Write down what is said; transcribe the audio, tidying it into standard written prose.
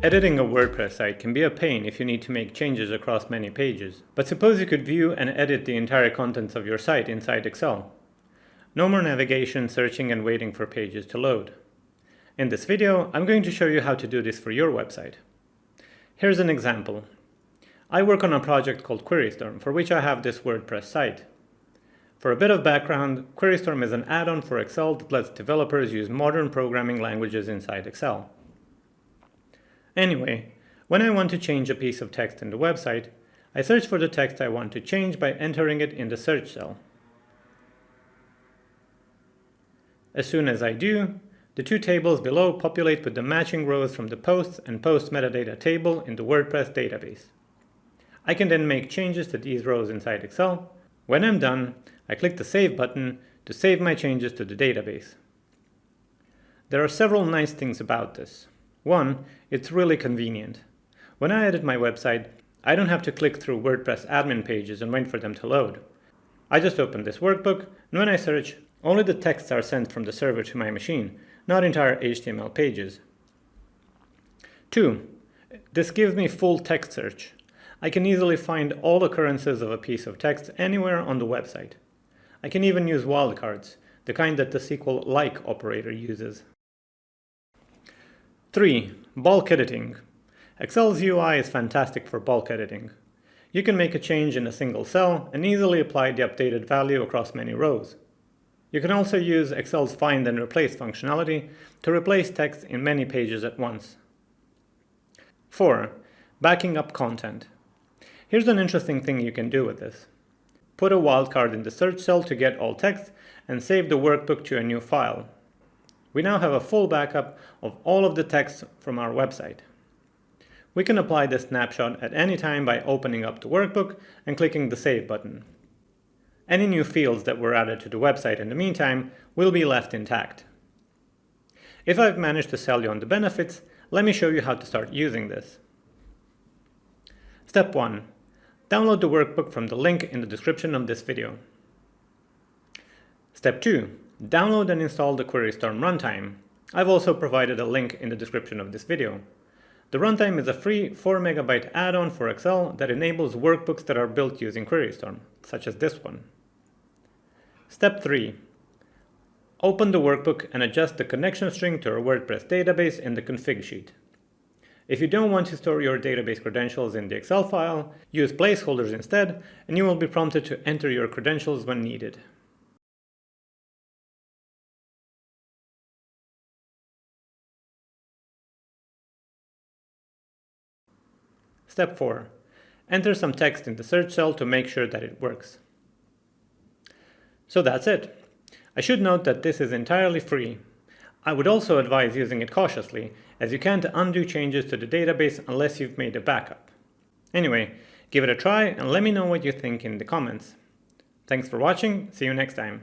Editing a WordPress site can be a pain if you need to make changes across many pages. But suppose you could view and edit the entire contents of your site inside Excel. No more navigation, searching, and waiting for pages to load. In this video, I'm going to show you how to do this for your website. Here's an example. I work on a project called QueryStorm, for which I have this WordPress site. For a bit of background, QueryStorm is an add-on for Excel that lets developers use modern programming languages inside Excel. Anyway, when I want to change a piece of text in the website, I search for the text I want to change by entering it in the search cell. As soon as I do, the two tables below populate with the matching rows from the posts and post metadata table in the WordPress database. I can then make changes to these rows inside Excel. When I'm done, I click the Save button to save my changes to the database. There are several nice things about this. One, it's really convenient. When I edit my website, I don't have to click through WordPress admin pages and wait for them to load. I just open this workbook, and when I search, only the texts are sent from the server to my machine, not entire HTML pages. Two, this gives me full text search. I can easily find all occurrences of a piece of text anywhere on the website. I can even use wildcards, the kind that the SQL like operator uses. 3. Bulk editing. Excel's UI is fantastic for bulk editing. You can make a change in a single cell and easily apply the updated value across many rows. You can also use Excel's find and replace functionality to replace text in many pages at once. 4. Backing up content. Here's an interesting thing you can do with this. Put a wildcard in the search cell to get all text and save the workbook to a new file. We now have a full backup of all of the text from our website. We can apply this snapshot at any time by opening up the workbook and clicking the Save button. Any new fields that were added to the website in the meantime will be left intact. If I've managed to sell you on the benefits, let me show you how to start using this. Step 1. Download the workbook from the link in the description of this video. Step 2. Download and install the QueryStorm runtime. I've also provided a link in the description of this video. The runtime is a free 4 MB add-on for Excel that enables workbooks that are built using QueryStorm, such as this one. Step 3. Open the workbook and adjust the connection string to our WordPress database in the config sheet. If you don't want to store your database credentials in the Excel file, use placeholders instead, and you will be prompted to enter your credentials when needed. Step 4. Enter some text in the search cell to make sure that it works. So that's it. I should note that this is entirely free. I would also advise using it cautiously, as you can't undo changes to the database unless you've made a backup. Anyway, give it a try and let me know what you think in the comments. Thanks for watching, see you next time.